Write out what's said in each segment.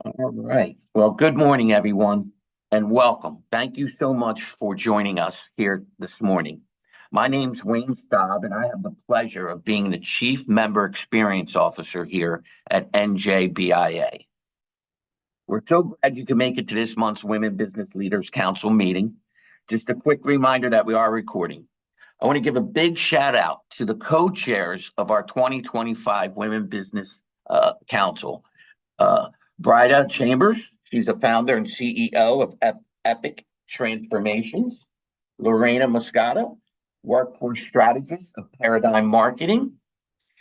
All right. Well, good morning, everyone, and welcome. Thank you so much for joining us here this morning. My name's Wayne Staub, and I have the pleasure of being the Chief Member Experience Officer here at NJBIA. We're so glad you can make it to this month's Women Business Leaders Council meeting. Just a quick reminder that we are recording. I want to give a big shout out to the co-chairs of our 2025 Women Business Council. Bryda Chambers, she's the founder and CEO of Epic Transformations. Lorena Moscato, workforce strategist of Paradigm Marketing.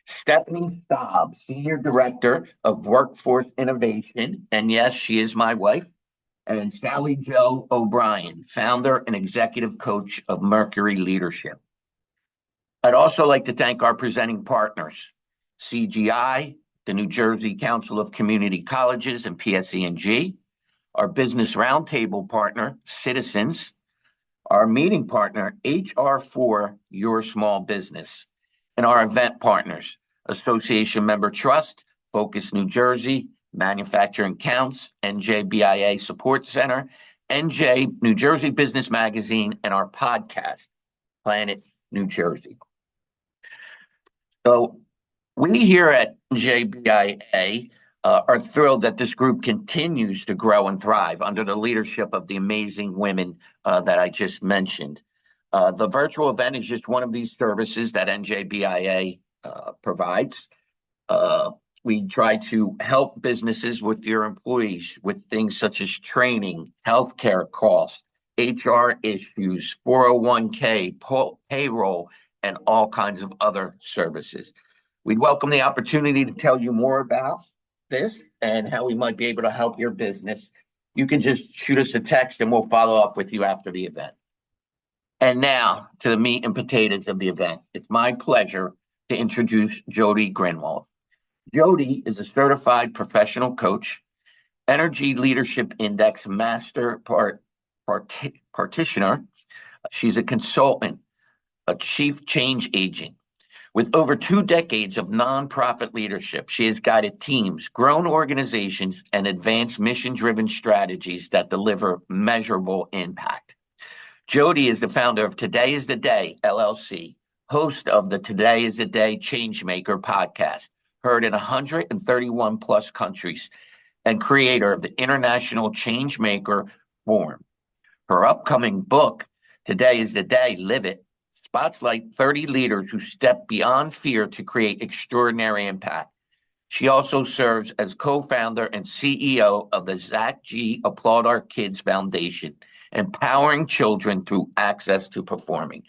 Stephanie Staub, senior director of workforce innovation. And yes, she is my wife. And Sally Jo O'Brien, founder and executive coach of Mercury Leadership. I'd also like to thank our presenting partners, CGI, the New Jersey Council of Community Colleges and PSE&G, our business roundtable partner, Citizens, our meeting partner, HR4 Your Small Business, and our event partners, Association Member Trust, Focus New Jersey, Manufacturing Counts, NJBIA Support Center, New Jersey Business Magazine, and our podcast, Planet New Jersey. So we here at NJBIA are thrilled that this group continues to grow and thrive under the leadership of the amazing women that I just mentioned. The virtual event is just one of these services that NJBIA provides. We try to help businesses with your employees with things such as training, healthcare costs, HR issues, 401k, payroll, and all kinds of other services. We'd welcome the opportunity to tell you more about this and how we might be able to help your business. You can just shoot us a text and we'll follow up with you after the event. And now to the meat and potatoes of the event. It's my pleasure to introduce Jodi Grinwald. Jodi is a certified professional coach, Energy Leadership Index Master Practitioner. She's a consultant, a chief change agent. With over 2 decades of nonprofit leadership, she has guided teams, grown organizations, and advanced mission-driven strategies that deliver measurable impact. Jodi is the founder of Today is the Day, LLC, host of the Today is the Day Changemaker podcast, heard in 131 plus countries, and creator of the International Changemaker Forum. Her upcoming book, Today is the Day, Live It, spotlights 30 leaders who step beyond fear to create extraordinary impact. She also serves as co-founder and CEO of the Zach G. Applaud Our Kids Foundation, empowering children through access to performing.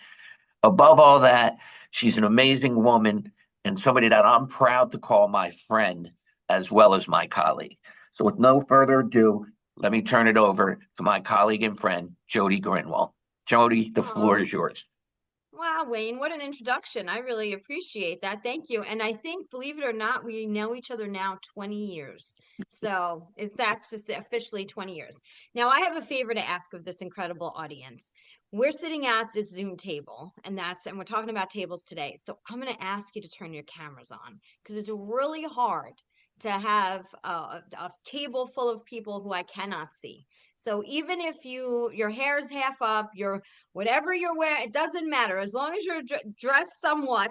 Above all that, she's an amazing woman and somebody that I'm proud to call my friend as well as my colleague. So with no further ado, let me turn it over to my colleague and friend, Jodi Grinwald. Jodi, the floor is yours. Wow, Wayne, what an introduction. I really appreciate that. Thank you. And I think, believe it or not, we know each other now 20 years. So that's just officially 20 years. Now, I have a favor to ask of this incredible audience. We're sitting at this Zoom table, and we're talking about tables today. So I'm going to ask you to turn your cameras on because it's really hard to have a table full of people who I cannot see. So even if your hair is half up, whatever you're wearing, it doesn't matter. As long as you're dressed somewhat,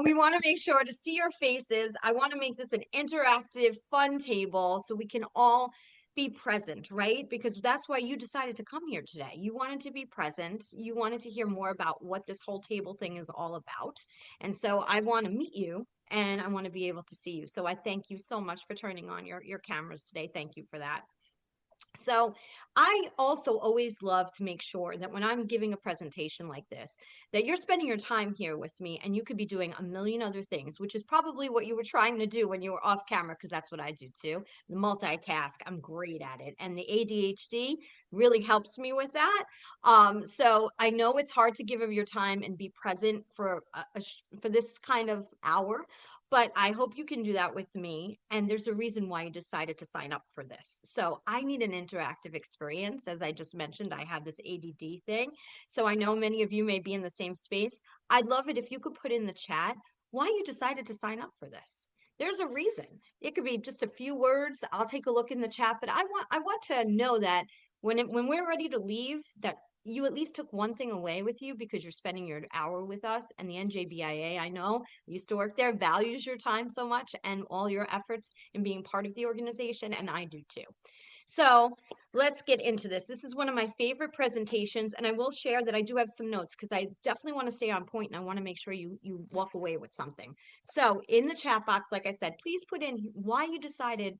we want to make sure to see your faces. I want to make this an interactive, fun table so we can all be present, right? Because that's why you decided to come here today. You wanted to be present. You wanted to hear more about what this whole table thing is all about. And so I want to meet you and I want to be able to see you. So I thank you so much for turning on your cameras today. Thank you for that. So I also always love to make sure that when I'm giving a presentation like this, that you're spending your time here with me and you could be doing a million other things, which is probably what you were trying to do when you were off camera, because that's what I do too. The multitask, I'm great at it. And the ADHD really helps me with that. So I know it's hard to give of your time and be present for for this kind of hour, but I hope you can do that with me. And there's a reason why you decided to sign up for this. So I need an interactive experience. As I just mentioned, I have this ADD thing. So I know many of you may be in the same space. I'd love it if you could put in the chat why you decided to sign up for this. there's a reason. It could be just a few words. I'll take a look in the chat, but I want to know that when we're ready to leave, that you at least took one thing away with you because you're spending your hour with us. And the NJBIA, I know, I used to work there, values your time so much and all your efforts in being part of the organization, and I do too. So let's get into this. This is one of my favorite presentations, and I will share that I do have some notes because I definitely want to stay on point and I want to make sure you walk away with something. So in the chat box, like I said, please put in why you decided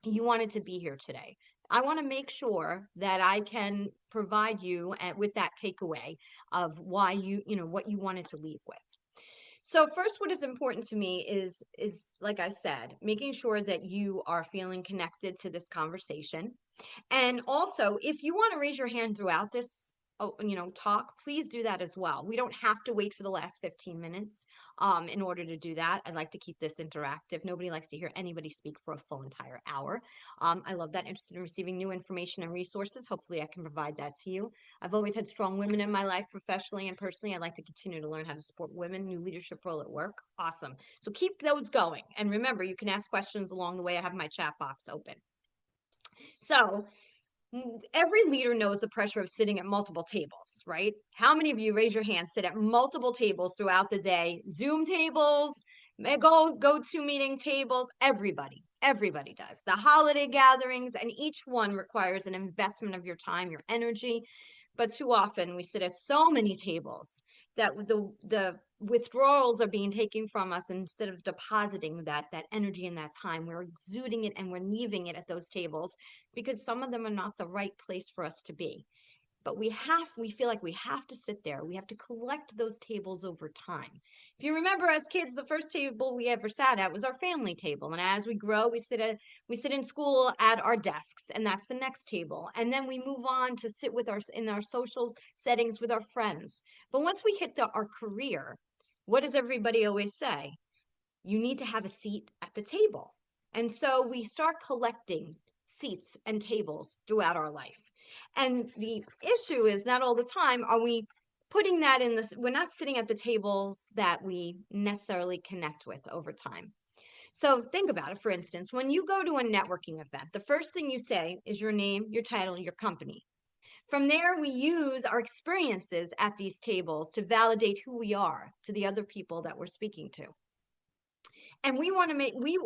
you wanted to be here today. I want to make sure that I can provide you with that takeaway of why what you wanted to leave with. So first, what is important to me is like I said, making sure that you are feeling connected to this conversation. And also, if you want to raise your hand throughout this, talk, please do that as well. We don't have to wait for the last 15 minutes in order to do that. I'd like to keep this interactive. Nobody likes to hear anybody speak for a full entire hour. I love that. Interested in receiving new information and resources. Hopefully I can provide that to you. I've always had strong women in my life, professionally and personally. I'd like to continue to learn how to support women, new leadership role at work. Awesome. So keep those going. And remember, you can ask questions along the way. I have my chat box open. So every leader knows the pressure of sitting at multiple tables, right? How many of you, raise your hand, sit at multiple tables throughout the day? Zoom tables, go-to meeting tables, everybody does. The holiday gatherings, and each one requires an investment of your time, your energy. But too often we sit at so many tables that the withdrawals are being taken from us. Instead of depositing that energy and that time, we're exuding it and we're leaving it at those tables because some of them are not the right place for us to be. But we feel like we have to sit there. We have to collect those tables over time. If you remember, as kids, the first table we ever sat at was our family table. And as we grow, we sit in school at our desks, and that's the next table. And then we move on to sit in our social settings with our friends. But once we hit our career, what does everybody always say? You need to have a seat at the table. And so we start collecting seats and tables throughout our life. And the issue is, not all the time are we putting that in this, we're not sitting at the tables that we necessarily connect with over time. So think about it. For instance, when you go to a networking event, the first thing you say is your name, your title, your company. From there, we use our experiences at these tables to validate who we are to the other people that we're speaking to. And we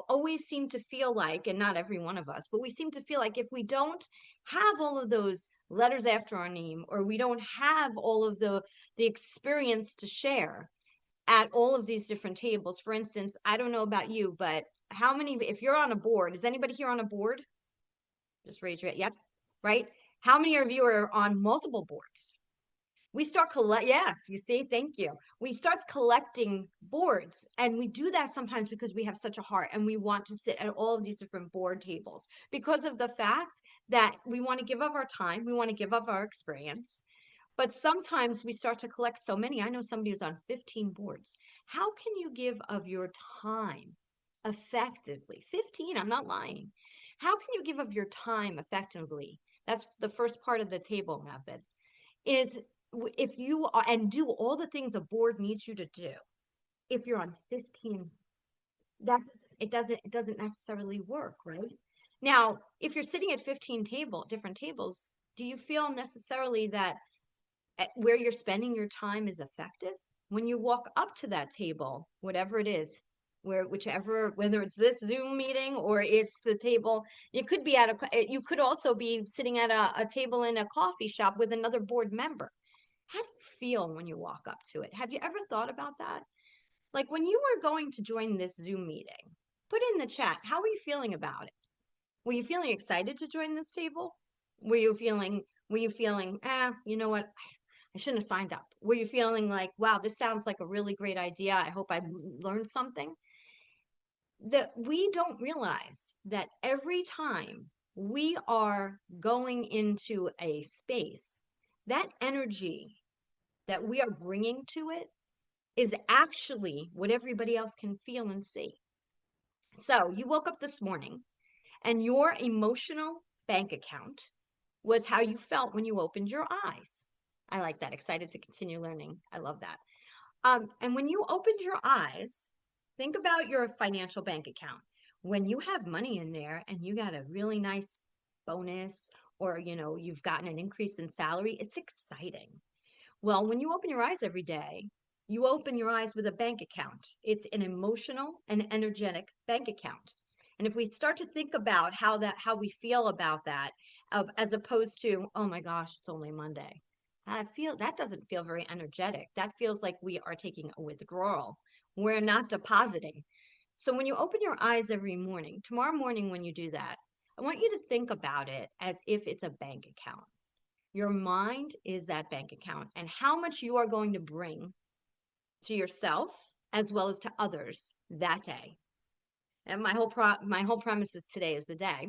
always seem to feel like, and not every one of us, but we seem to feel like if we don't have all of those letters after our name, or we don't have all of the experience to share at all of these different tables. For instance, I don't know about you, but if you're on a board, is anybody here on a board? Just raise your hand. Yep. Right. How many of you are on multiple boards? We start yes, you see, thank you. We start collecting boards, and we do that sometimes because we have such a heart and we want to sit at all of these different board tables because of the fact that we want to give up our time, we want to give up our experience. But sometimes we start to collect so many. I know somebody who's on 15 boards. How can you give of your time effectively? 15, I'm not lying. How can you give of your time effectively? That's the first part of the table method. Is if you are, and do all the things a board needs you to do. If you're on 15, it doesn't necessarily work, right? Now, if you're sitting at 15 different tables, do you feel necessarily that where you're spending your time is effective? When you walk up to that table, whatever it is, whether it's this Zoom meeting or it's the table, it could be you could also be sitting at a table in a coffee shop with another board member. How do you feel when you walk up to it? Have you ever thought about that? Like when you were going to join this Zoom meeting, put in the chat, how were you feeling about it? Were you feeling excited to join this table? Were you feeling, you know what? I shouldn't have signed up. Were you feeling like, wow, this sounds like a really great idea. I hope I learned something. That we don't realize that every time we are going into a space, that energy that we are bringing to it is actually what everybody else can feel and see. So you woke up this morning and your emotional bank account was how you felt when you opened your eyes. I like that. Excited to continue learning. I love that. And when you opened your eyes, Think about your financial bank account. When you have money in there and you got a really nice bonus, or you've gotten an increase in salary, it's exciting. Well, when you open your eyes every day, you open your eyes with a bank account. It's an emotional and energetic bank account. And if we start to think about how we feel about that, as opposed to, oh my gosh, it's only Monday. That doesn't feel very energetic. That feels like we are taking a withdrawal. We're not depositing. So when you open your eyes every morning, tomorrow morning when you do that, I want you to think about it as if it's a bank account. Your mind is that bank account, and how much you are going to bring to yourself as well as to others that day. And my whole premise is today is the day.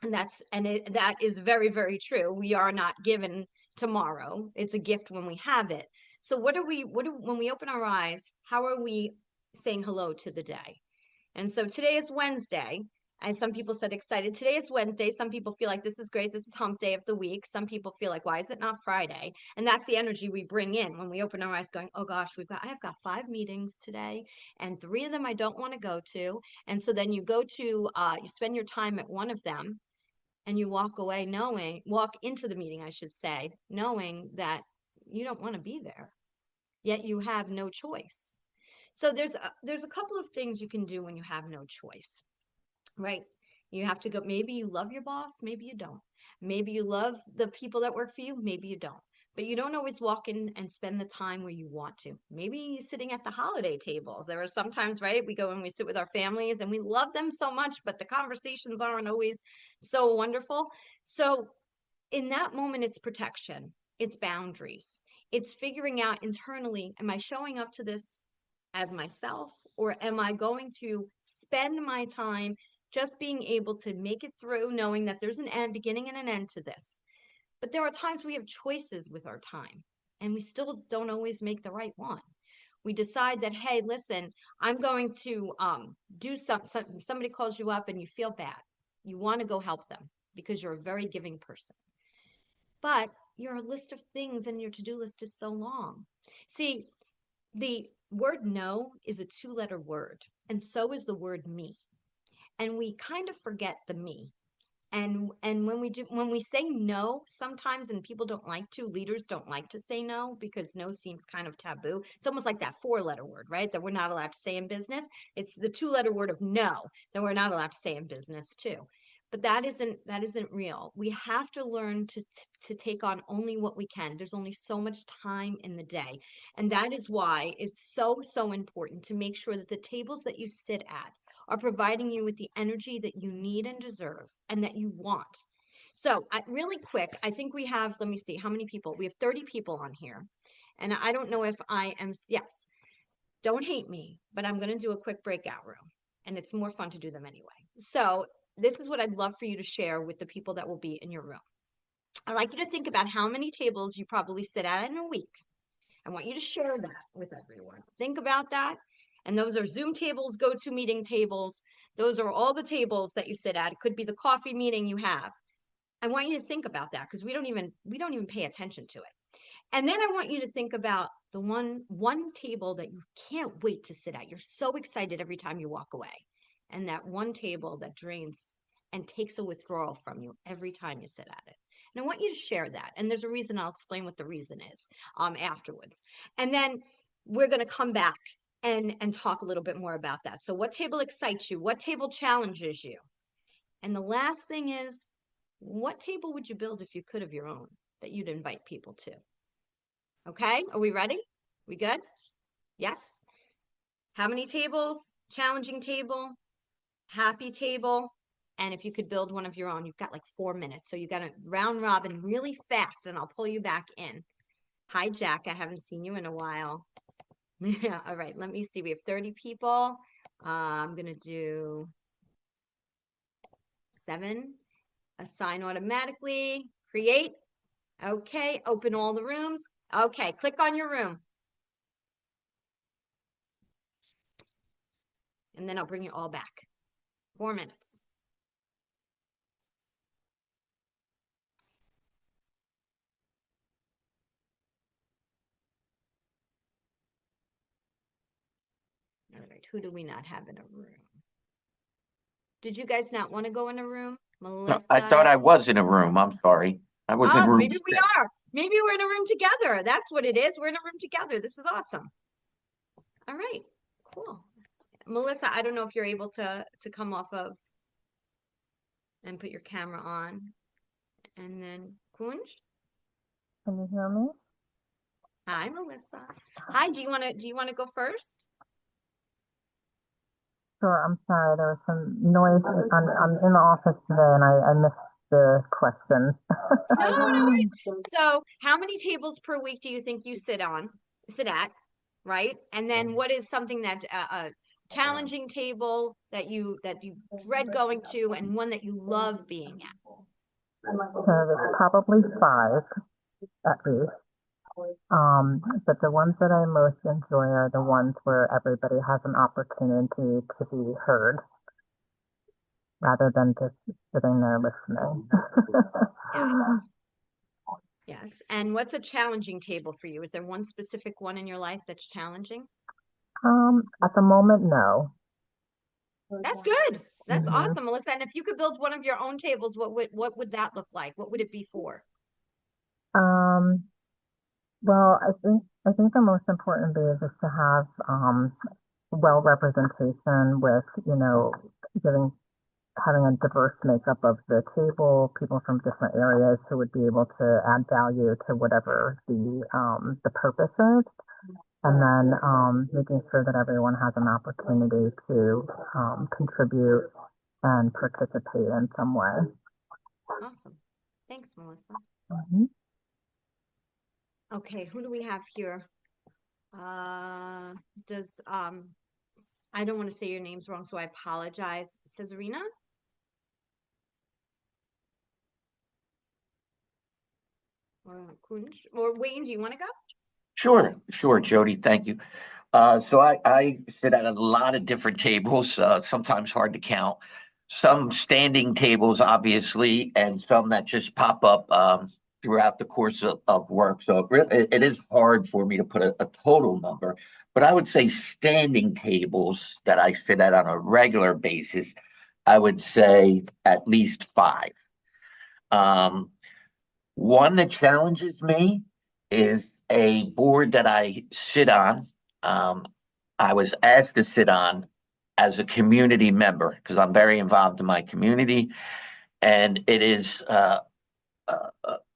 And that is very, very true. We are not given tomorrow. It's a gift when we have it. So when we open our eyes, how are we saying hello to the day? And so today is Wednesday. And some people said excited. Today is Wednesday. Some people feel like this is great. This is hump day of the week. Some people feel like, why is it not Friday? And that's the energy we bring in when we open our eyes going, oh gosh, I have got 5 meetings today and 3 of them I don't want to go to. And so then you you spend your time at one of them and you walk into the meeting, I should say, knowing that you don't want to be there, yet you have no choice. So there's a couple of things you can do when you have no choice, right? You have to go, maybe you love your boss, maybe you don't. Maybe you love the people that work for you, maybe you don't. But you don't always walk in and spend the time where you want to. Maybe you're sitting at the holiday tables. There are sometimes, right? We go and we sit with our families and we love them so much, but the conversations aren't always so wonderful. So in that moment, it's protection, it's boundaries, it's figuring out internally, am I showing up to this as myself, or am I going to spend my time just being able to make it through, knowing that there's an end, beginning and an end to this? But there are times we have choices with our time, and we still don't always make the right one. We decide that, hey, listen, I'm going to do somebody calls you up and you feel bad. You want to go help them because you're a very giving person. But your list of things and your to-do list is so long. See, the word no is a 2-letter word, and so is the word me. And we kind of forget the me. And when we say no, sometimes, and people don't like to, leaders don't like to say no because no seems kind of taboo. It's almost like that 4-letter word, right? That we're not allowed to say in business. It's the 2-letter word of no that we're not allowed to say in business too. But that isn't real. We have to learn to take on only what we can. There's only so much time in the day. And that is why it's so, so important to make sure that the tables that you sit at are providing you with the energy that you need and deserve and that you want. So really quick, I think we have, let me see, how many people? We have 30 people on here. And I don't know if yes, don't hate me, but I'm going to do a quick breakout room. And it's more fun to do them anyway. So this is what I'd love for you to share with the people that will be in your room. I'd like you to think about how many tables you probably sit at in a week. I want you to share that with everyone. Think about that. And those are Zoom tables, GoToMeeting tables. Those are all the tables that you sit at. It could be the coffee meeting you have. I want you to think about that because we don't even pay attention to it. And then I want you to think about the one table that you can't wait to sit at. You're so excited every time you walk away. And that one table that drains and takes a withdrawal from you every time you sit at it. And I want you to share that. And there's a reason. I'll explain what the reason is afterwards. And then we're going to come back and talk a little bit more about that. So what table excites you? What table challenges you? And the last thing is, what table would you build if you could of your own that you'd invite people to? Okay, are we ready? We good? Yes? How many tables? Challenging table, happy table, and if you could build one of your own, you've got like 4 minutes. So you got to round robin really fast and I'll pull you back in. Hi, Jack. I haven't seen you in a while. Yeah, all right, let me see. We have 30 people. I'm going to do 7. Assign automatically. Create. Okay, open all the rooms. Okay, click on your room. And then I'll bring you all back. 4 minutes. All right. who do we not have in a room? Did you guys not want to go in a room? No, I thought Melissa? I was in a room. I'm sorry. I was in Oh, room maybe we 6. are. Maybe we're in a room together. That's what it is. We're in a room together. This is awesome. All right, cool. Melissa, I don't know if you're able to come off of and put your camera on. And then Kunj. Can you hear me? Hi, Melissa. Hi, do you want to go first? Sure, I'm sorry, there was some noise. I'm in the office today and I missed the questions. No, no worries. So, how many tables per week do you think you sit at, right? And then what is something that a challenging table that you dread going to and one that you love being at? So there's probably 5 at least. But the ones that I most enjoy are the ones where everybody has an opportunity to be heard rather than just sitting there listening. Yes. Yes. And what's a challenging table for you? Is there one specific one in your life that's challenging? At the moment, no. That's good. That's Mhm. awesome, Melissa. And if you could build one of your own tables, what would that look like? What would it be for? Um, well, I think the most important thing is just to have well representation with, giving having a diverse makeup of the table, people from different areas who would be able to add value to whatever the purpose is, and then making sure that everyone has an opportunity to contribute and participate in some way. Awesome. Thanks, Melissa. Mhm. Okay, who do we have here? Does I don't want to say your names wrong, so I apologize. Cesarina? Or Kunj? Or Wayne, do you want to go? Sure, Jody. Thank you. So I sit at a lot of different tables, sometimes hard to count. Some standing tables, obviously, and some that just pop up throughout the course of work. So it is hard for me to put a total number, but I would say standing tables that I sit at on a regular basis, I would say at least 5. Um, One that challenges me is a board that I sit on. Um, I was asked to sit on as a community member because I'm very involved in my community, and it is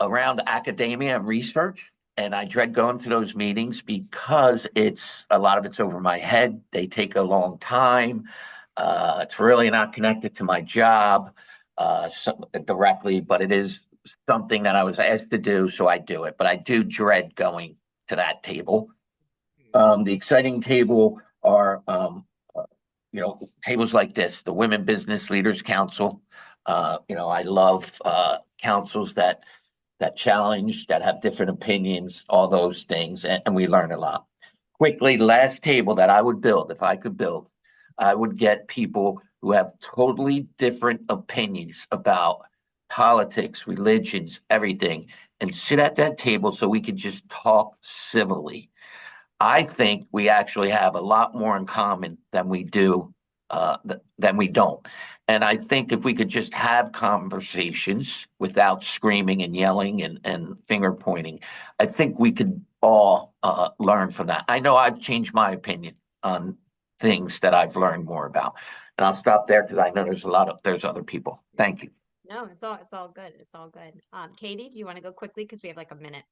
around academia and research. And I dread going to those meetings because a lot of it's over my head. They take a long time. It's really not connected to my job directly, but it is something that I was asked to do, so I do it. But I do dread going to that table. The exciting table are, tables like this, the Women Business Leaders Council. I love councils that challenge, that have different opinions, all those things, and we learn a lot. Quickly, last table that I would build, if I could build, I would get people who have totally different opinions about politics, religions, everything, and sit at that table so we could just talk civilly. I think we actually have a lot more in common than we do, than we don't. And I think if we could just have conversations without screaming and yelling and finger pointing, I think we could all learn from that. I know I've changed my opinion on things that I've learned more about. And I'll stop there because I know there's other people. Thank you. No, it's all good. It's all good. Katie, do you want to go quickly because we have like a minute?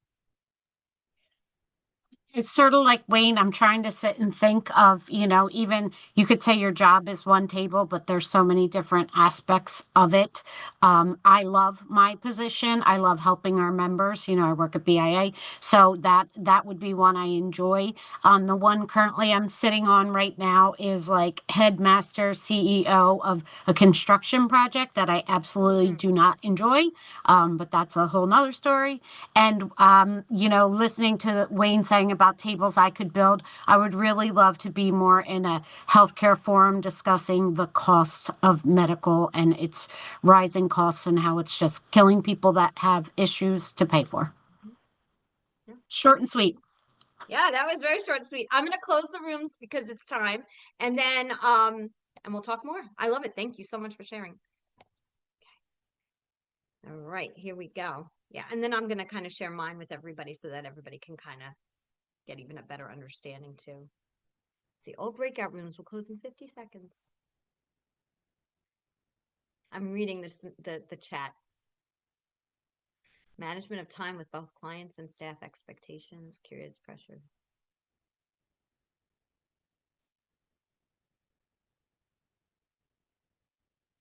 It's sort of like Wayne. I'm trying to sit and think of, even you could say your job is one table, but there's so many different aspects of it. I love my position. I love helping our members. I work at BIA, so that would be one I enjoy. The one currently I'm sitting on right now is like headmaster CEO of a construction project that I absolutely do not enjoy. But that's a whole nother story. And, listening to Wayne saying about tables I could build, I would really love to be more in a healthcare forum discussing the cost of medical and its rising costs and how it's just killing people that have issues to pay for. Yeah. Short and sweet. Yeah, that was very short and sweet. I'm gonna close the rooms because it's time, and then and we'll talk more. I love it. Thank you so much for sharing. All right, here we go. Yeah, and then I'm gonna kind of share mine with everybody so that everybody can kind of get even a better understanding too. See, all breakout rooms will close in 50 seconds. I'm reading the chat. Management of time with both clients and staff expectations, curious pressure.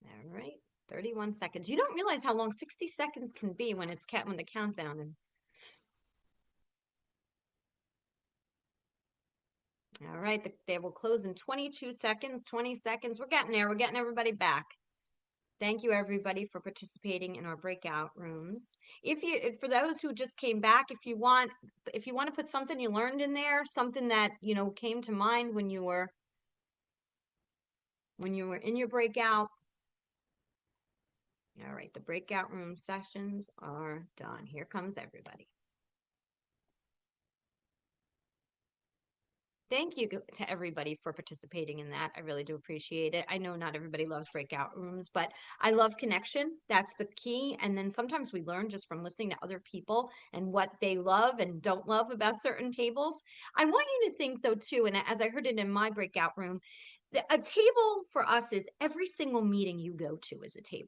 All right, 31 seconds. You don't realize how long 60 seconds can be when it's when the countdown is. All right, they will close in 22 seconds, 20 seconds. We're getting there. We're getting everybody back. Thank you, everybody, for participating in our breakout rooms. For those who just came back, if you want to put something you learned in there, something that, came to mind when you were in your breakout. All right, the breakout room sessions are done. Here comes everybody. Thank you to everybody for participating in that. I really do appreciate it. I know not everybody loves breakout rooms, but I love connection. That's the key. And then sometimes we learn just from listening to other people and what they love and don't love about certain tables. I want you to think though too, and as I heard it in my breakout room, a table for us is every single meeting you go to is a table.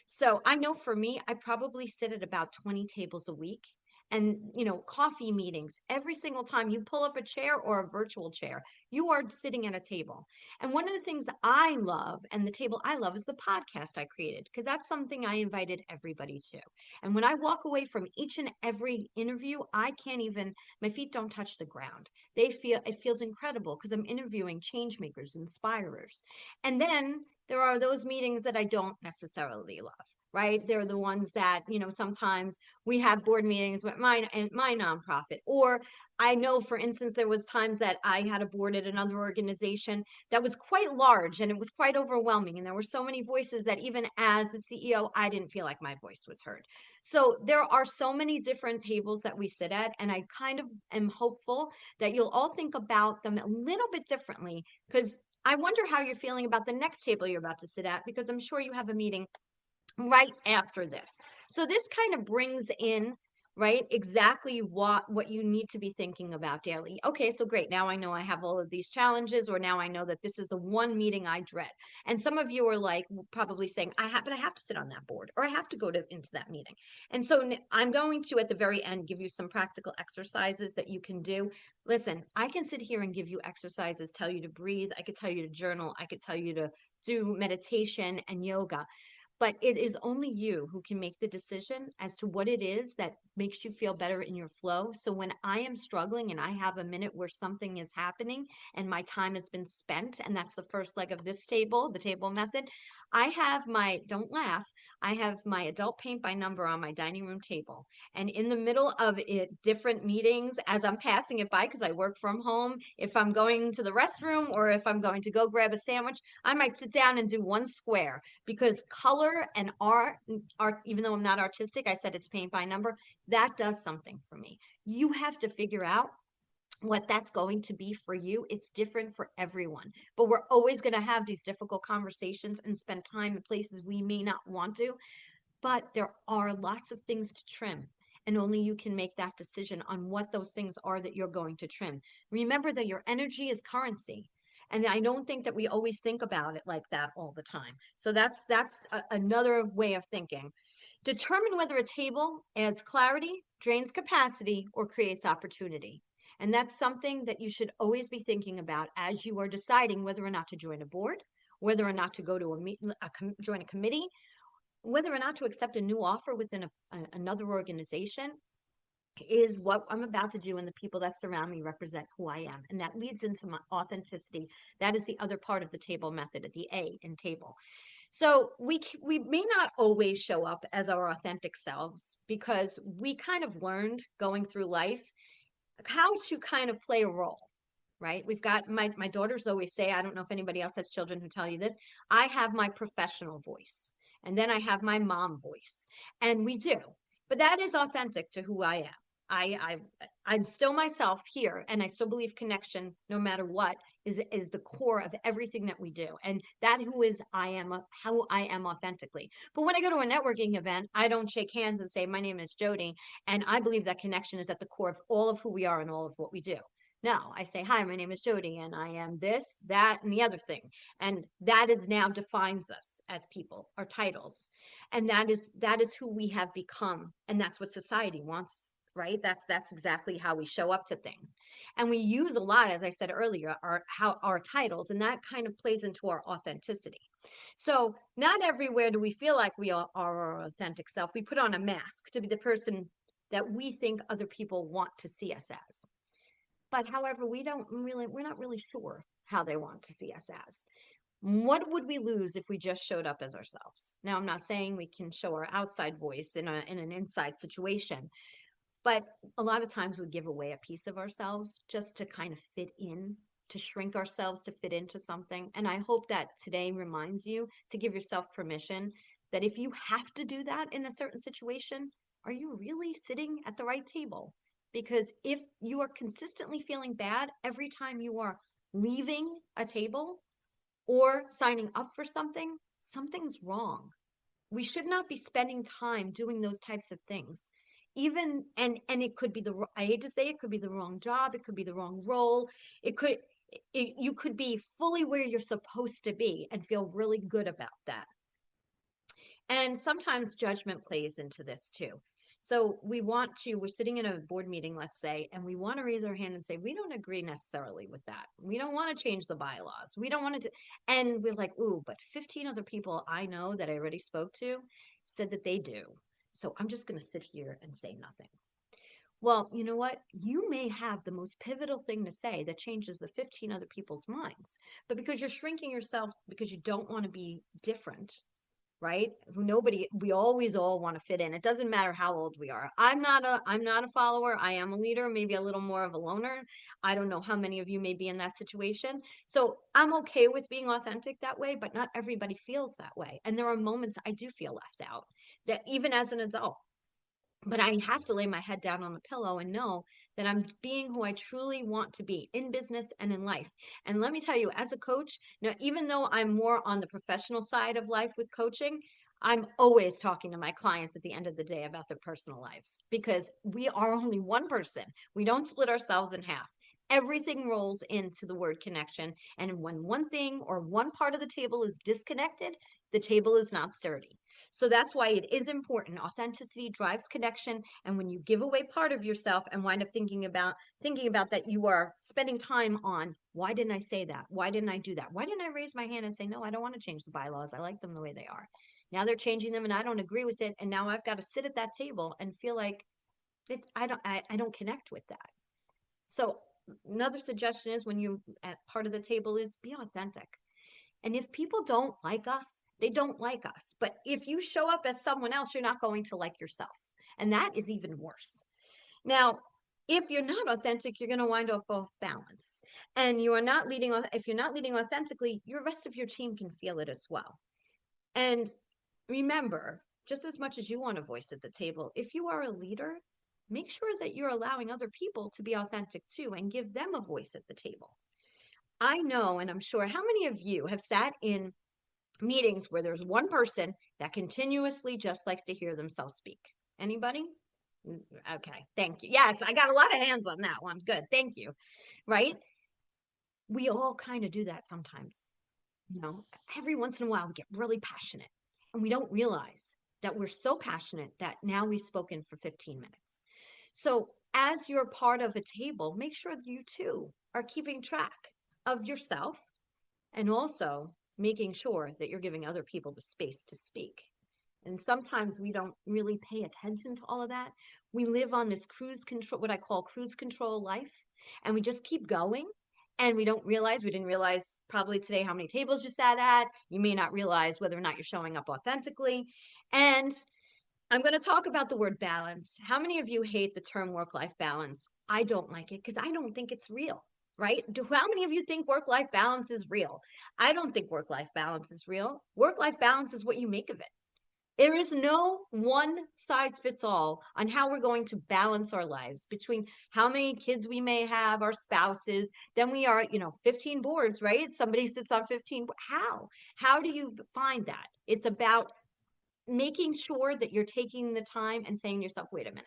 So I know for me, I probably sit at about 20 tables a week. And, coffee meetings, every single time you pull up a chair or a virtual chair, you are sitting at a table. And one of the things I love, and the table I love, is the podcast I created, because that's something I invited everybody to. And when I walk away from each and every interview, my feet don't touch the ground. It feels incredible because I'm interviewing change makers, inspirers. And then there are those meetings that I don't necessarily love, right? They're the ones that, sometimes we have board meetings with my nonprofit, or I know, for instance, there was times that I had a board at another organization that was quite large and it was quite overwhelming. And there were so many voices that even as the CEO, I didn't feel like my voice was heard. So there are so many different tables that we sit at. And I kind of am hopeful that you'll all think about them a little bit differently, because I wonder how you're feeling about the next table you're about to sit at, because I'm sure you have a meeting right after this. So this kind of brings in, right, exactly what you need to be thinking about daily. Okay, so great. Now I know I have all of these challenges, or now I know that this is the one meeting I dread. And some of you are like probably saying, I have to sit on that board, or I have to go into that meeting. And so I'm going to, at the very end, give you some practical exercises that you can do. Listen, I can sit here and give you exercises, tell you to breathe. I could tell you to journal. I could tell you to do meditation and yoga. But it is only you who can make the decision as to what it is that makes you feel better in your flow. So when I am struggling and I have a minute where something is happening and my time has been spent, and that's the first leg of this table, the table method, I have don't laugh, I have my adult paint by number on my dining room table. And in the middle of it, different meetings, as I'm passing it by, because I work from home, if I'm going to the restroom or if I'm going to go grab a sandwich, I might sit down and do one square, because color and art, even though I'm not artistic, I said it's paint by number, that does something for me. You have to figure out what that's going to be for you. It's different for everyone, but we're always going to have these difficult conversations and spend time in places we may not want to, but there are lots of things to trim. And only you can make that decision on what those things are that you're going to trim. Remember that your energy is currency. And I don't think that we always think about it like that all the time. So that's another way of thinking. Determine whether a table adds clarity, drains capacity, or creates opportunity. And that's something that you should always be thinking about as you are deciding whether or not to join a board, whether or not to go to join a committee, whether or not to accept a new offer within another organization. Is what I'm about to do, and the people that surround me represent who I am. And that leads into my authenticity. That is the other part of the table method, at the A in table. So we may not always show up as our authentic selves, because we kind of learned going through life how to kind of play a role, right? We've got my daughters always say, I don't know if anybody else has children who tell you this, I have my professional voice, and then I have my mom voice, and we do. But that is authentic to who I am. I'm still myself here, and I still believe connection, no matter what, is the core of everything that we do, and that how I am authentically. But when I go to a networking event, I don't shake hands and say, my name is Jodi, and I believe that connection is at the core of all of who we are and all of what we do. No, I say, hi, my name is Jodi, and I am this, that, and the other thing. And that is now defines us as people, our titles. And that is who we have become. And that's what society wants, right? That's exactly how we show up to things. And we use a lot, as I said earlier, our titles, and that kind of plays into our authenticity. So not everywhere do we feel like we are our authentic self. We put on a mask to be the person that we think other people want to see us as. But however, we're not really sure how they want to see us as. What would we lose if we just showed up as ourselves? Now, I'm not saying we can show our outside voice in an inside situation, but a lot of times we give away a piece of ourselves just to kind of fit in, to shrink ourselves to fit into something. And I hope that today reminds you to give yourself permission that if you have to do that in a certain situation, are you really sitting at the right table? Because if you are consistently feeling bad every time you are leaving a table or signing up for something, something's wrong. We should not be spending time doing those types of things. Even, and it could be I hate to say it could be the wrong job, it could be the wrong role, you could be fully where you're supposed to be and feel really good about that. And sometimes judgment plays into this too. So we're sitting in a board meeting, let's say, and we want to raise our hand and say, we don't agree necessarily with that. We don't want to change the bylaws. We don't want to, and we're like, ooh, but 15 other people I know that I already spoke to said that they do. So I'm just going to sit here and say nothing. Well, you know what? You may have the most pivotal thing to say that changes the 15 other people's minds, but because you're shrinking yourself because you don't want to be different, right? We always all want to fit in. It doesn't matter how old we are. I'm not a follower. I am a leader, maybe a little more of a loner. I don't know how many of you may be in that situation. So I'm okay with being authentic that way, but not everybody feels that way. And there are moments I do feel left out, that even as an adult. But I have to lay my head down on the pillow and know that I'm being who I truly want to be in business and in life. And let me tell you, as a coach, now, even though I'm more on the professional side of life with coaching, I'm always talking to my clients at the end of the day about their personal lives, because we are only one person. We don't split ourselves in half. Everything rolls into the word connection. And when one thing or one part of the table is disconnected, the table is not sturdy. So that's why it is important. Authenticity drives connection. And when you give away part of yourself and wind up thinking about that, you are spending time on, why didn't I say that? Why didn't I do that? Why didn't I raise my hand and say, no, I don't want to change the bylaws. I like them the way they are. Now they're changing them and I don't agree with it. And now I've got to sit at that table and feel like I don't connect with that. So another suggestion is, when you at part of the table, is be authentic. And if people don't like us, they don't like us. But if you show up as someone else, you're not going to like yourself. And that is even worse. Now, if you're not authentic, you're going to wind up off balance. And if you're not leading authentically, your rest of your team can feel it as well. And remember, just as much as you want a voice at the table, if you are a leader, make sure that you're allowing other people to be authentic too and give them a voice at the table. I know, and I'm sure, how many of you have sat in meetings where there's one person that continuously just likes to hear themselves speak? Anybody? Okay, thank you. Yes, I got a lot of hands on that one. Good, thank you. Right? We all kind of do that sometimes. You know, every once in a while we get really passionate and we don't realize that we're so passionate that now we've spoken for 15 minutes. So as you're part of a table, make sure that you too are keeping track of yourself and also making sure that you're giving other people the space to speak. And sometimes we don't really pay attention to all of that. We live on this cruise control, what I call cruise control life, and we just keep going. And we didn't realize probably today how many tables you sat at. You may not realize whether or not you're showing up authentically. And I'm going to talk about the word balance. How many of you hate the term work-life balance? I don't like it because I don't think it's real, right? How many of you think work-life balance is real? I don't think work-life balance is real. Work-life balance is what you make of it. There is no one size fits all on how we're going to balance our lives between how many kids we may have, our spouses. Then we are, 15 boards, right? Somebody sits on 15. How? How do you find that? It's about making sure that you're taking the time and saying to yourself, wait a minute,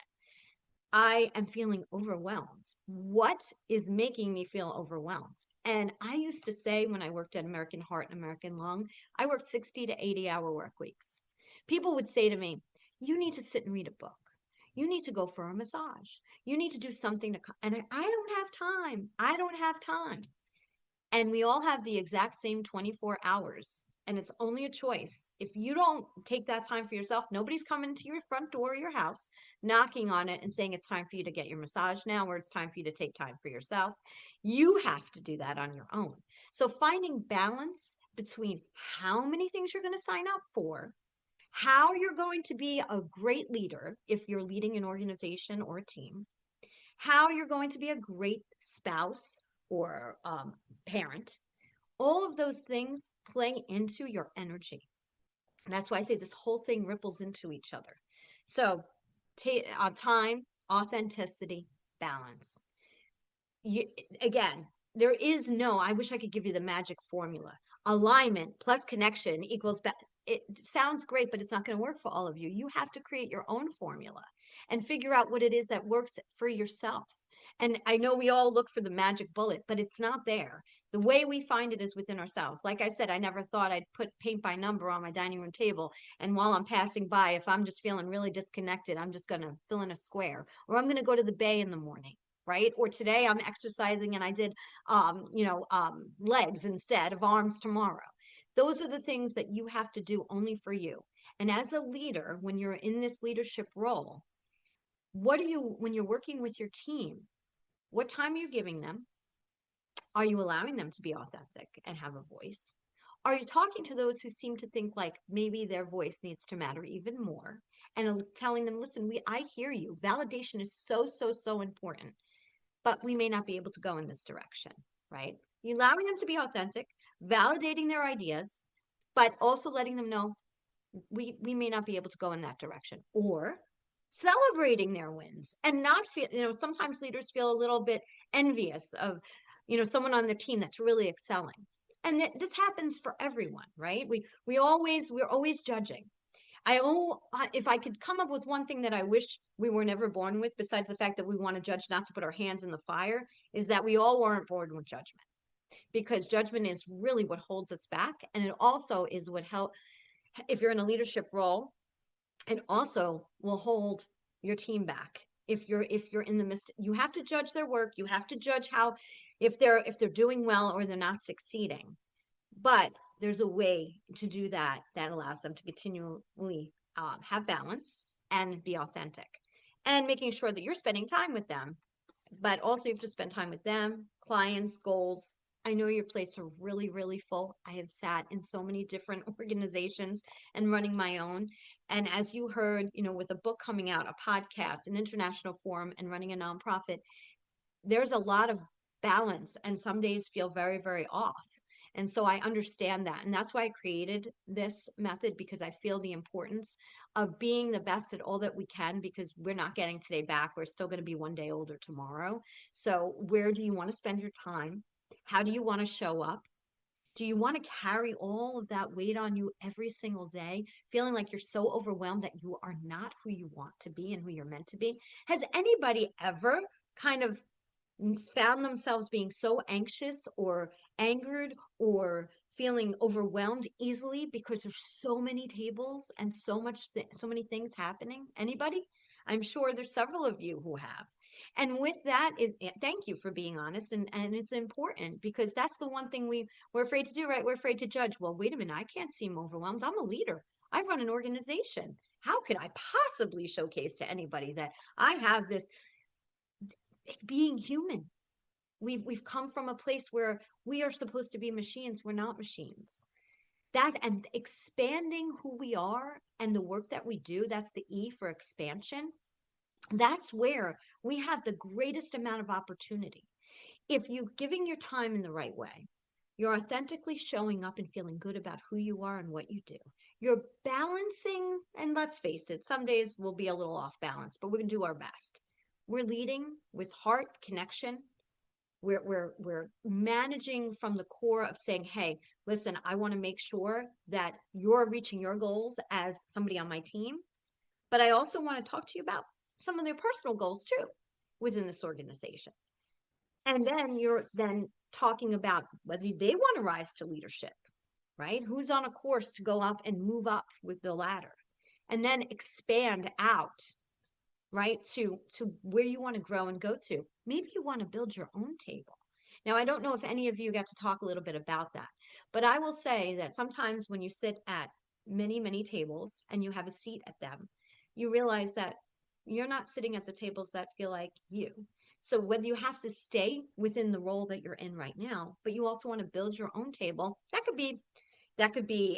I am feeling overwhelmed. What is making me feel overwhelmed? And I used to say when I worked at American Heart and American Lung, I worked 60 to 80-hour work weeks. People would say to me, you need to sit and read a book. You need to go for a massage. You need to do something and I don't have time. I don't have time. And we all have the exact same 24 hours. And it's only a choice. If you don't take that time for yourself, nobody's coming to your front door of your house, knocking on it and saying it's time for you to get your massage now, or it's time for you to take time for yourself. You have to do that on your own. So finding balance between how many things you're going to sign up for, how you're going to be a great leader if you're leading an organization or a team, how you're going to be a great spouse or parent. All of those things play into your energy. And that's why I say this whole thing ripples into each other. So time, authenticity, balance. Again, there is no, I wish I could give you the magic formula. Alignment plus connection equals, it sounds great, but it's not going to work for all of you. You have to create your own formula and figure out what it is that works for yourself. And I know we all look for the magic bullet, but it's not there. The way we find it is within ourselves. Like I said, I never thought I'd put paint by number on my dining room table. And while I'm passing by, if I'm just feeling really disconnected, I'm just going to fill in a square, or I'm going to go to the bay in the morning. Right? Or today I'm exercising and I did, legs instead of arms tomorrow. Those are the things that you have to do only for you. And as a leader, when you're in this leadership role, when you're working with your team, what time are you giving them? Are you allowing them to be authentic and have a voice? Are you talking to those who seem to think like maybe their voice needs to matter even more? And telling them, listen, I hear you. Validation is so, so, so important. But we may not be able to go in this direction, right? You're allowing them to be authentic, validating their ideas, but also letting them know we may not be able to go in that direction, or celebrating their wins and not feel, sometimes leaders feel a little bit envious of, someone on the team that's really excelling. And this happens for everyone, right? We're always judging. If I could come up with one thing that I wish we were never born with, besides the fact that we want to judge not to put our hands in the fire, is that we all weren't born with judgment, because judgment is really what holds us back. And it also is what helps, if you're in a leadership role, it also will hold your team back. If you're in the midst, you have to judge their work. You have to judge if they're doing well or they're not succeeding. But there's a way to do that allows them to continually have balance and be authentic, and making sure that you're spending time with them, but also you have to spend time with them, clients, goals. I know your plates are really, really full. I have sat in so many different organizations and running my own. And as you heard, with a book coming out, a podcast, an international forum, and running a nonprofit, there's a lot of balance, and some days feel very, very off. And so I understand that. And that's why I created this method, because I feel the importance of being the best at all that we can, because we're not getting today back. We're still going to be one day older tomorrow. So where do you want to spend your time? How do you want to show up? Do you want to carry all of that weight on you every single day, feeling like you're so overwhelmed that you are not who you want to be and who you're meant to be? Has anybody ever kind of found themselves being so anxious or angered or feeling overwhelmed easily because there's so many tables and so many things happening? Anybody? I'm sure there's several of you who have. And with that, thank you for being honest. And it's important, because that's the one thing we're afraid to do, right? We're afraid to judge. Well, wait a minute, I can't seem overwhelmed. I'm a leader. I run an organization. How could I possibly showcase to anybody that I have this? Being human. We've come from a place where we are supposed to be machines. We're not machines. That, and expanding who we are and the work that we do, that's the E for expansion. That's where we have the greatest amount of opportunity. If you're giving your time in the right way, you're authentically showing up and feeling good about who you are and what you do. you're balancing, and let's face it, some days we'll be a little off balance, but we're gonna do our best. We're leading with heart connection. We're managing from the core of saying, hey, listen, I want to make sure that you're reaching your goals as somebody on my team, but I also want to talk to you about some of their personal goals too within this organization. And then you're then talking about whether they want to rise to leadership, right? Who's on a course to go up and move up with the ladder, and then expand out, right? To where you want to grow and go to. Maybe you want to build your own table. Now, I don't know if any of you got to talk a little bit about that, but I will say that sometimes when you sit at many, many tables and you have a seat at them, you realize that you're not sitting at the tables that feel like you. So whether you have to stay within the role that you're in right now, but you also want to build your own table, that could be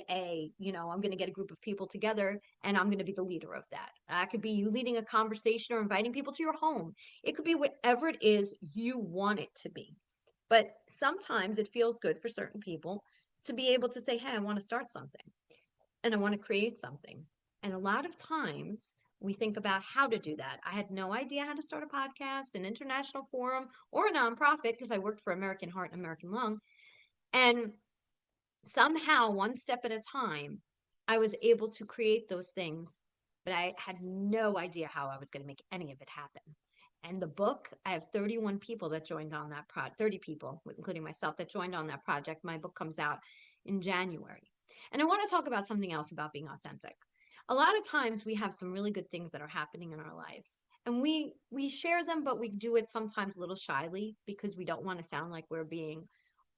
a, I'm going to get a group of people together and I'm going to be the leader of that. That could be you leading a conversation or inviting people to your home. It could be whatever it is you want it to be. But sometimes it feels good for certain people to be able to say, hey, I want to start something and I want to create something. And a lot of times we think about how to do that. I had no idea how to start a podcast, an international forum, or a nonprofit because I worked for American Heart and American Lung. And somehow, one step at a time, I was able to create those things, but I had no idea how I was going to make any of it happen. And the book, I have 31 people that joined on that project, 30 people, including myself, that joined on that project. My book comes out in January. And I want to talk about something else about being authentic. A lot of times we have some really good things that are happening in our lives. And we share them, but we do it sometimes a little shyly because we don't want to sound like we're being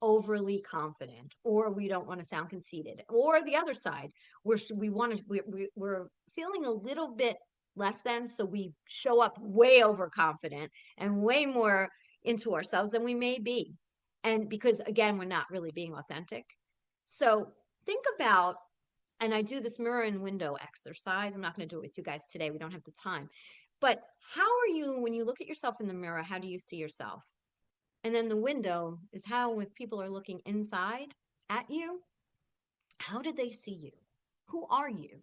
overly confident, or we don't want to sound conceited, or the other side, we're feeling a little bit less than, so we show up way overconfident and way more into ourselves than we may be. And because again, we're not really being authentic. So think about, and I do this mirror and window exercise. I'm not going to do it with you guys today. We don't have the time. But how are you, when you look at yourself in the mirror, how do you see yourself? And then the window is how, if people are looking inside at you, how do they see you? Who are you?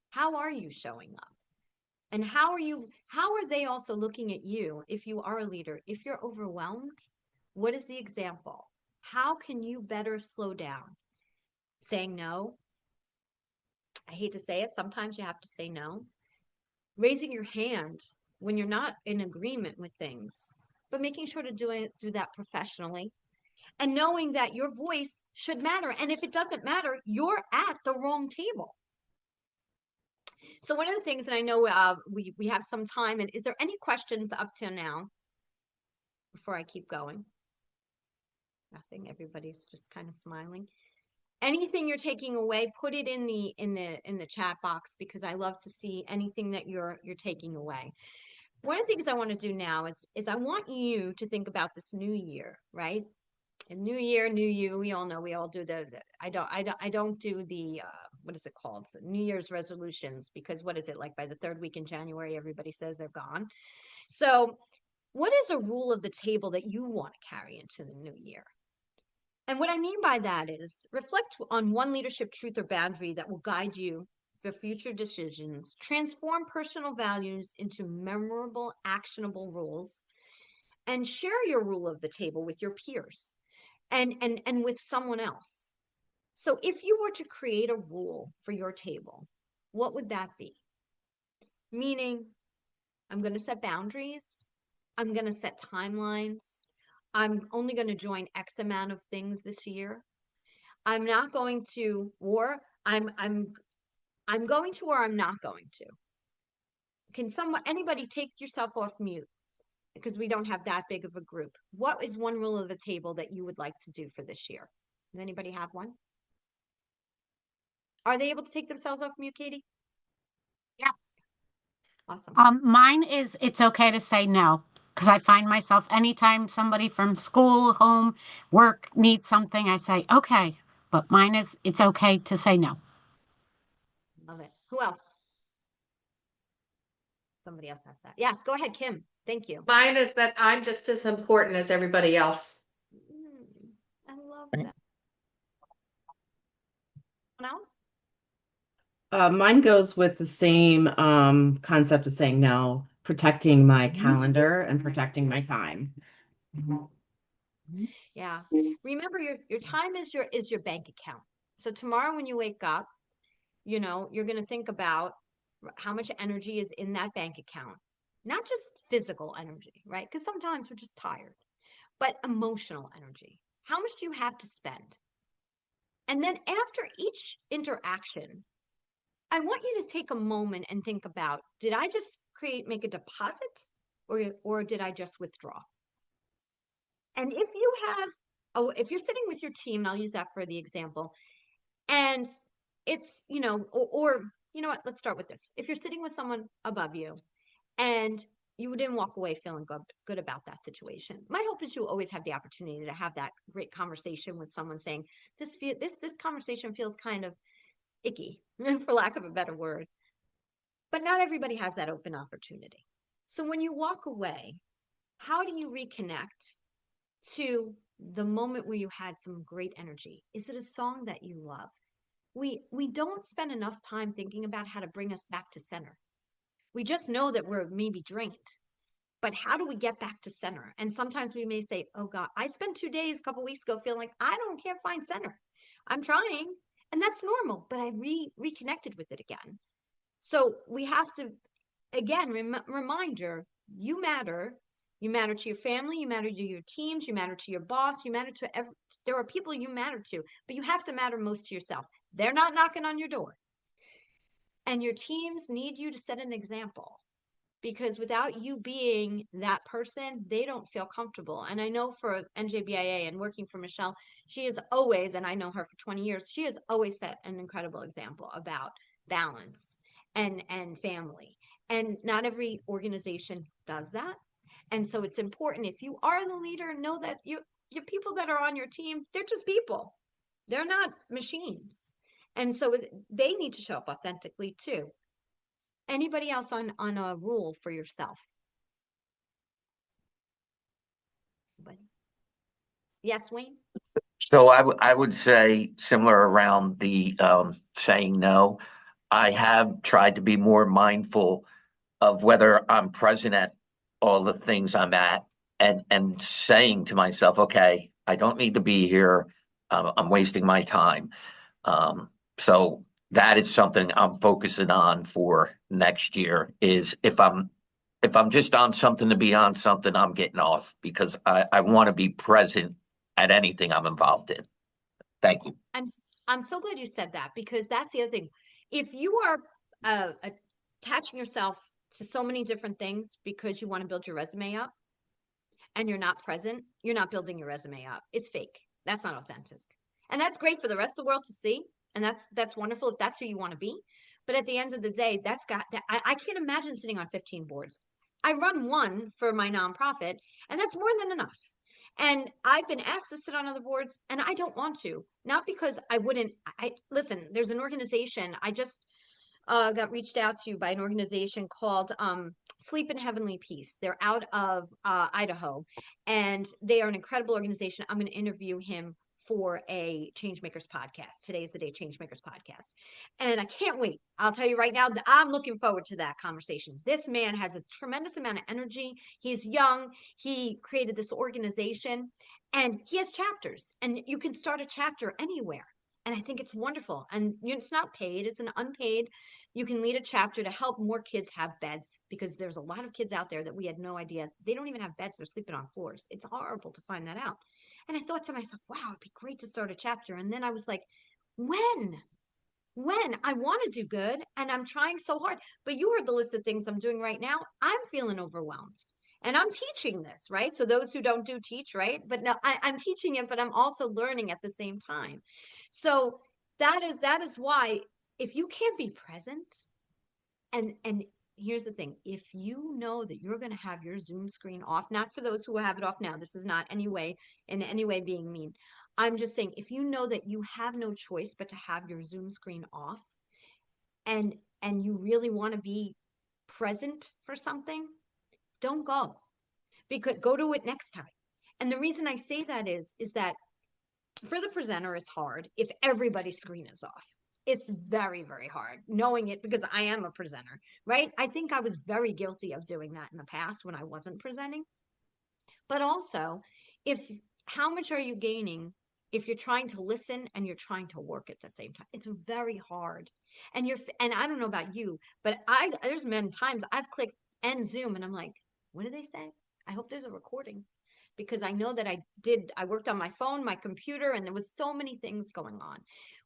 How are you showing up? And how are they also looking at you if you are a leader? If you're overwhelmed, what is the example? How can you better slow down? Saying no. I hate to say it, sometimes you have to say no. Raising your hand when you're not in agreement with things, but making sure to do that professionally, and knowing that your voice should matter. And if it doesn't matter, you're at the wrong table. So one of the things, and I know we have some time, and is there any questions up till now before I keep going? Nothing. Everybody's just kind of smiling. Anything you're taking away, put it in the chat box, because I love to see anything that you're taking away. One of the things I want to do now is I want you to think about this new year, right? And new year, new you. We all know, we all do I don't do the what is it called? So New Year's resolutions, because what is it, like by the third week in January, everybody says they're gone. So what is a rule of the table that you want to carry into the new year? And what I mean by that is reflect on one leadership truth or boundary that will guide you for future decisions, transform personal values into memorable, actionable rules, and share your rule of the table with your peers and with someone else. So if you were to create a rule for your table, what would that be? Meaning, I'm going to set boundaries. I'm going to set timelines. I'm only going to join X amount of things this year. I'm not going to, or I'm going to, or I'm not going to. Can anybody take yourself off mute? Because we don't have that big of a group. What is one rule of the table that you would like to do for this year? Does anybody have one? Are they able to take themselves off mute, Katie? Yeah. Awesome. Mine is, it's okay to say no, because I find myself anytime somebody from school, home, work needs something, I say, okay. But mine is, it's okay to say no. Love it. Who else? Somebody else has that. Yes, go ahead, Kim. Thank you. Mine is that I'm just as important as everybody else. I love that. Someone else? Mine goes with the same concept of saying no, protecting my calendar and protecting my time. Yeah. Remember your time is your bank account. So tomorrow when you wake up, you know, you're going to think about how much energy is in that bank account. Not just physical energy, right? Because sometimes we're just tired, but emotional energy. How much do you have to spend? And then after each interaction, I want you to take a moment and think about, did I just make a deposit or did I just withdraw? And if you have, oh, if you're sitting with your team, and I'll use that for the example, and it's, you know, or you know what, let's start with this. If you're sitting with someone above you and you didn't walk away feeling good about that situation, my hope is you always have the opportunity to have that great conversation with someone saying, this conversation feels kind of icky, for lack of a better word. But not everybody has that open opportunity. So when you walk away, how do you reconnect to the moment where you had some great energy? Is it a song that you love? We don't spend enough time thinking about how to bring us back to center. We just know that we're maybe drained, but how do we get back to center? And sometimes we may say, oh God, I spent 2 days a couple weeks ago feeling like can't find center. I'm trying, and that's normal, but I reconnected with it again. So we have to, again, reminder, you matter. You matter to your family, you matter to your teams, you matter to your boss, you matter to there are people you matter to, but you have to matter most to yourself. They're not knocking on your door. And your teams need you to set an example, because without you being that person, they don't feel comfortable. And I know for NJBIA and working for Michelle, she is always, and I know her for 20 years, she has always set an incredible example about balance and family. And not every organization does that. And so it's important, if you are the leader, know that your people that are on your team, they're just people. They're not machines. And so they need to show up authentically too. Anybody else on a rule for yourself? Anybody? Yes, Wayne? So I would say similar around the saying no. I have tried to be more mindful of whether I'm present at all the things I'm at, and saying to myself, okay, I don't need to be here. I'm wasting my time. So that is something I'm focusing on for next year, is if I'm just on something to be on something, I'm getting off, because I want to be present at anything I'm involved in. Thank you. I'm so glad you said that, because that's the other thing. If you are attaching yourself to so many different things because you want to build your resume up and you're not present, you're not building your resume up. It's fake. That's not authentic. And that's great for the rest of the world to see. And that's wonderful if that's who you want to be. But at the end of the day, that's got that. I can't imagine sitting on 15 boards. I run one for my nonprofit, and that's more than enough. And I've been asked to sit on other boards, and I don't want to. Not because I wouldn't. Listen, there's an organization I just got reached out to by an organization called Sleep in Heavenly Peace. They're out of Idaho, and they are an incredible organization. I'm going to interview him for a Changemakers podcast. Today's the day, Changemakers podcast. And I can't wait. I'll tell you right now that I'm looking forward to that conversation. This man has a tremendous amount of energy. He's young. He created this organization, and he has chapters, and you can start a chapter anywhere. And I think it's wonderful. And it's not paid, it's an unpaid. You can lead a chapter to help more kids have beds, because there's a lot of kids out there that we had no idea. They don't even have beds. They're sleeping on floors. It's horrible to find that out. And I thought to myself, wow, it'd be great to start a chapter. And then I was like, when I want to do good, and I'm trying so hard. But you heard the list of things I'm doing right now. I'm feeling overwhelmed. And I'm teaching this, right? So those who don't do teach, right? But no, I'm teaching it, but I'm also learning at the same time. So that is why, if you can't be present, and here's the thing, if you know that you're going to have your Zoom screen off, not for those who have it off now, this is not in any way being mean. I'm just saying, if you know that you have no choice but to have your Zoom screen off, and you really want to be present for something, don't go. Because go to it next time. And the reason I say that is that for the presenter, it's hard if everybody's screen is off. It's very, very hard knowing it because I am a presenter, right? I think I was very guilty of doing that in the past when I wasn't presenting. But also, if how much are you gaining if you're trying to listen and you're trying to work at the same time? It's very hard. And and I don't know about you, but there's many times I've clicked end Zoom and I'm like, what did they say? I hope there's a recording because I know that I worked on my phone, my computer, and there was so many things going on.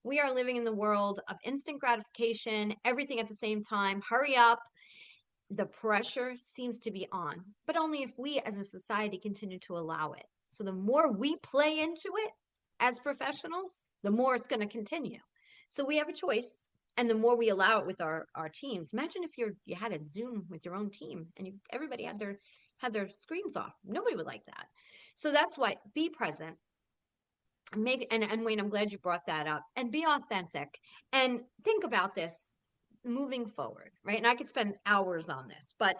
We are living in the world of instant gratification, everything at the same time, hurry up. The pressure seems to be on, but only if we as a society continue to allow it. So the more we play into it as professionals, the more it's going to continue. So we have a choice. And the more we allow it with our teams, imagine if you had a Zoom with your own team and everybody had their screens off. Nobody would like that. So that's why be present. And Wayne, I'm glad you brought that up, and be authentic and think about this moving forward, right? And I could spend hours on this, but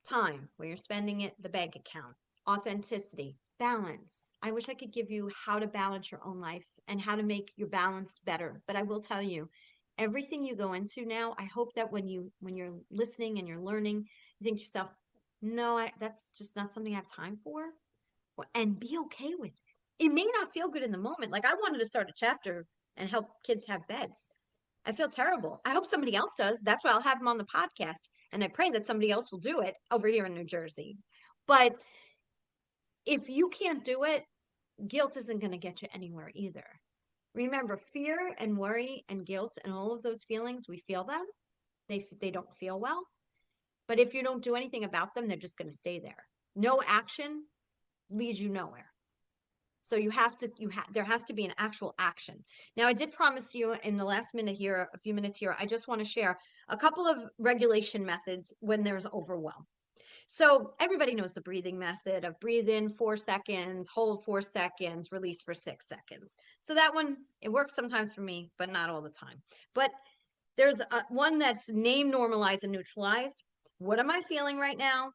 time where you're spending it, the bank account, authenticity, balance. I wish I could give you how to balance your own life and how to make your balance better. But I will tell you, everything you go into now, I hope that when you're listening and you're learning, you think to yourself, no, that's just not something I have time for. And be okay with it. It may not feel good in the moment. Like I wanted to start a chapter and help kids have beds. I feel terrible. I hope somebody else does. That's why I'll have them on the podcast. And I pray that somebody else will do it over here in New Jersey. But if you can't do it, guilt isn't going to get you anywhere either. Remember, fear and worry and guilt and all of those feelings, we feel them. They don't feel well. But if you don't do anything about them, they're just going to stay there. No action leads you nowhere. So there has to be an actual action. Now, I did promise you in the last minute here, a few minutes here, I just want to share a couple of regulation methods when there's overwhelm. So everybody knows the breathing method of breathe in 4 seconds, hold 4 seconds, release for 6 seconds. So that one, it works sometimes for me, but not all the time. But there's one that's name, normalize, and neutralize. What am I feeling right now?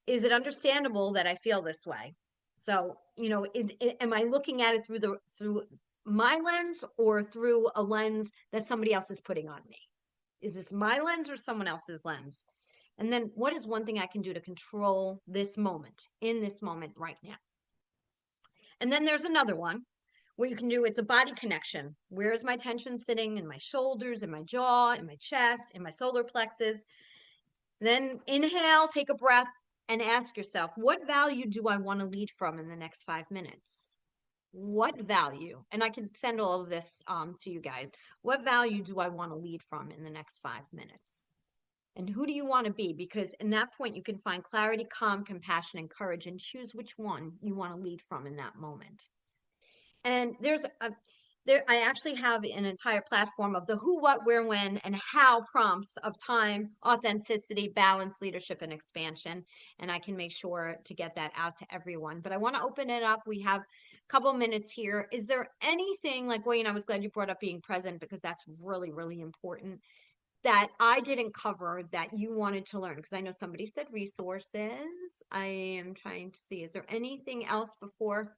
Is it understandable that I feel this way? So, am I looking at it through my lens or through a lens that somebody else is putting on me? Is this my lens or someone else's lens? And then what is one thing I can do to control this moment, in this moment right now? And then there's another one where you can do, it's a body connection. Where is my tension sitting? In my shoulders, in my jaw, in my chest, in my solar plexus. Then inhale, take a breath, and ask yourself, what value do I want to lead from in the next 5 minutes? What value? And I can send all of this to you guys. What value do I want to lead from in the next 5 minutes? And who do you want to be? Because in that point, you can find clarity, calm, compassion, and courage, and choose which one you want to lead from in that moment. And I actually have an entire platform of the who, what, where, when, and how prompts of time, authenticity, balance, leadership, and expansion. And I can make sure to get that out to everyone. But I want to open it up. We have a couple minutes here. Is there anything, like Wayne, I was glad you brought up being present because that's really, really important, that I didn't cover that you wanted to learn? Because I know somebody said resources. I am trying to see, is there anything else before?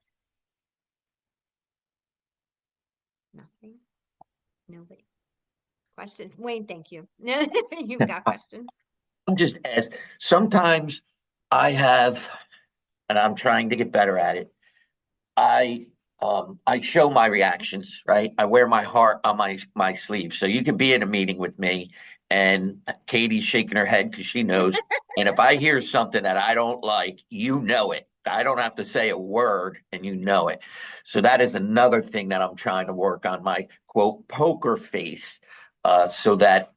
Nothing. Nobody. Question. Wayne, thank you. You've got questions. I'm just asked, sometimes I have, and I'm trying to get better at it. I show my reactions, right? I wear my heart on my sleeve. So you could be in a meeting with me and Katie's shaking her head because she knows. And if I hear something that I don't like, you know it. I don't have to say a word and you know it. So that is another thing that I'm trying to work on, my quote poker face, so that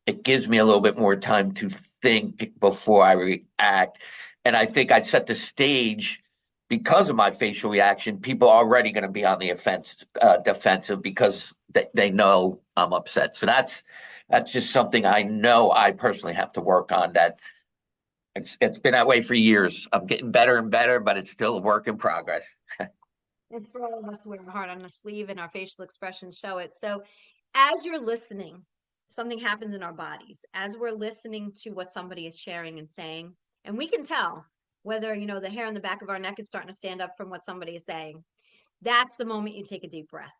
it gives me a little bit more time to think before I react. And I think I set the stage because of my facial reaction. People are already going to be on the defensive because they know I'm upset. So that's just something I know I personally have to work on. That it's been that way for years. I'm getting better and better, but it's still a work in progress. It's for all of us to wear our heart on the sleeve and our facial expressions show it. So as you're listening, something happens in our bodies. As we're listening to what somebody is sharing and saying, and we can tell whether, the hair on the back of our neck is starting to stand up from what somebody is saying. That's the moment you take a deep breath.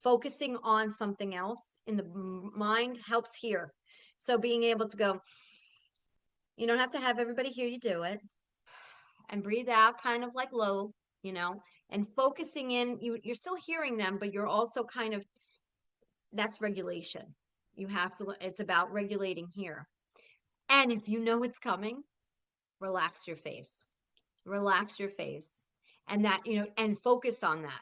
Focusing on something else in the mind helps here. So being able to go, you don't have to have everybody hear you do it, and breathe out kind of like low, and focusing in, you're still hearing them, but you're also kind of, that's regulation. It's about regulating here. And if you know it's coming, relax your face. Relax your face. And that, and focus on that.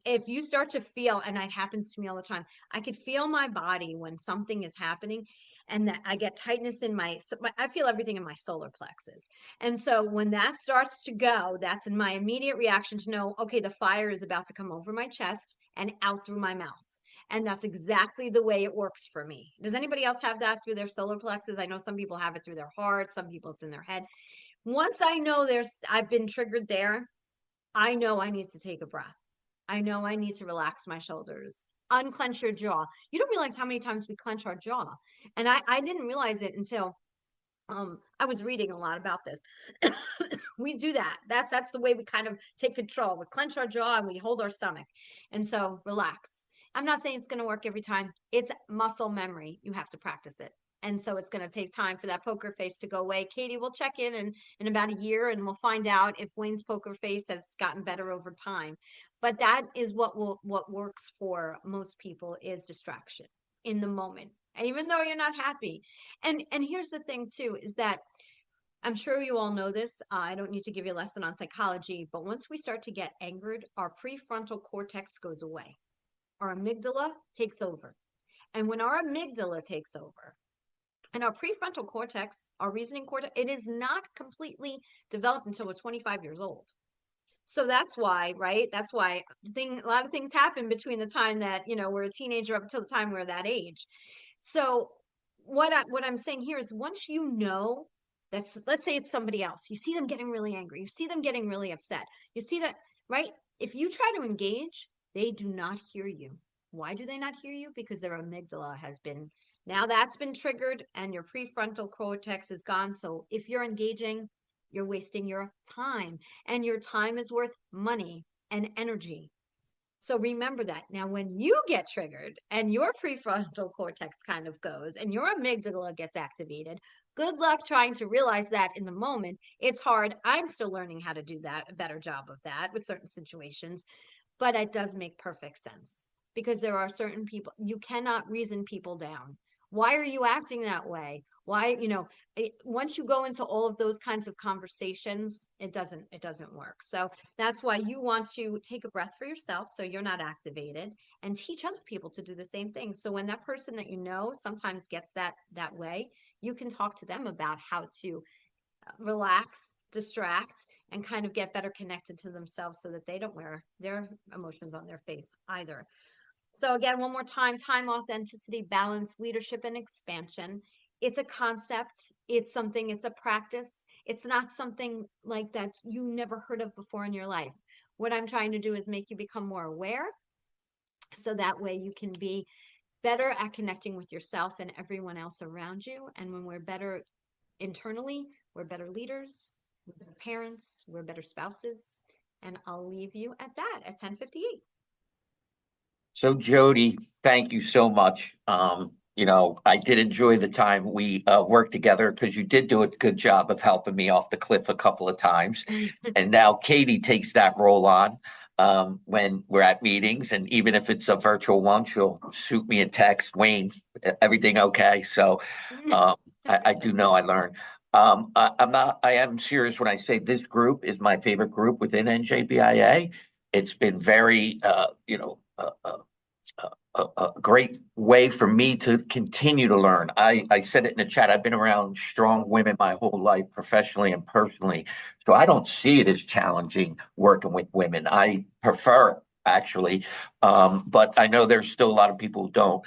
If you start to feel, and it happens to me all the time, I could feel my body when something is happening, and that I get tightness in I feel everything in my solar plexus. And so when that starts to go, that's in my immediate reaction to know, okay, the fire is about to come over my chest and out through my mouth. And that's exactly the way it works for me. Does anybody else have that through their solar plexus? I know some people have it through their heart, some people it's in their head. Once I know I've been triggered there, I know I need to take a breath. I know I need to relax my shoulders, unclench your jaw. You don't realize how many times we clench our jaw. And I didn't realize it until I was reading a lot about this. We do that. That's the way we kind of take control. We clench our jaw and we hold our stomach. And so relax. I'm not saying it's going to work every time. It's muscle memory. You have to practice it. And so it's going to take time for that poker face to go away. Katie, we'll check in about a year and we'll find out if Wayne's poker face has gotten better over time. But that is what works for most people is distraction in the moment, even though you're not happy. And here's the thing too, is that I'm sure you all know this. I don't need to give you a lesson on psychology, but once we start to get angered, our prefrontal cortex goes away. Our amygdala takes over. And when our amygdala takes over, and our prefrontal cortex, our reasoning cortex, it is not completely developed until we're 25 years old. So that's why, right? That's why a lot of things happen between the time that, we're a teenager up until the time we're that age. So what I'm saying here is once you know that's, let's say it's somebody else, you see them getting really angry, you see them getting really upset, you see that, right? If you try to engage, they do not hear you. Why do they not hear you? Because their amygdala now that's been triggered and your prefrontal cortex is gone. So if you're engaging, you're wasting your time, and your time is worth money and energy. So remember that. Now, when you get triggered and your prefrontal cortex kind of goes and your amygdala gets activated, good luck trying to realize that in the moment. It's hard. I'm still learning how to do that, a better job of that with certain situations, but it does make perfect sense because there are certain people, you cannot reason people down. Why are you acting that way? Why, once you go into all of those kinds of conversations, it doesn't work. So that's why you want to take a breath for yourself so you're not activated, and teach other people to do the same thing. So when that person that sometimes gets that way, you can talk to them about how to relax, distract, and kind of get better connected to themselves so that they don't wear their emotions on their face either. So again, one more time, authenticity, balance, leadership, and expansion. It's a concept. It's a practice. It's not something like that you never heard of before in your life. What I'm trying to do is make you become more aware, so that way you can be better at connecting with yourself and everyone else around you. And when we're better internally, we're better leaders, we're better parents, we're better spouses. And I'll leave you at that at 10:58. So Jodi, thank you so much. I did enjoy the time we worked together because you did do a good job of helping me off the cliff a couple of times. And now Katie takes that role on when we're at meetings. And even if it's a virtual one, she'll shoot me a text, Wayne, everything okay? So I do know I learned. I am serious when I say this group is my favorite group within NJBIA. It's been very, a great way for me to continue to learn. I said it in the chat. I've been around strong women my whole life, professionally and personally. So I don't see it as challenging working with women. I prefer actually, but I know there's still a lot of people who don't.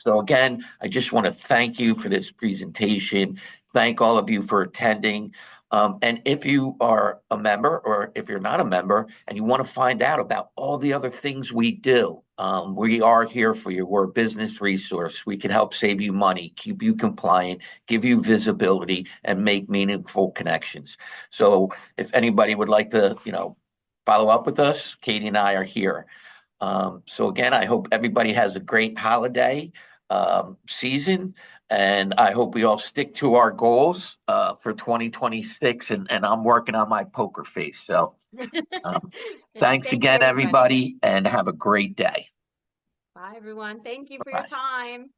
So again, I just want to thank you for this presentation. Thank all of you for attending. And if you are a member or if you're not a member and you want to find out about all the other things we do, we are here for you. We're a business resource. We can help save you money, keep you compliant, give you visibility, and make meaningful connections. So if anybody would like to, follow up with us, Katie and I are here. So again, I hope everybody has a great holiday season, and I hope we all stick to our goals for 2026. And I'm working on my poker face. So thanks Thank you, again, everybody. everybody, and have a great day. Bye, everyone. Thank you for your Bye. time.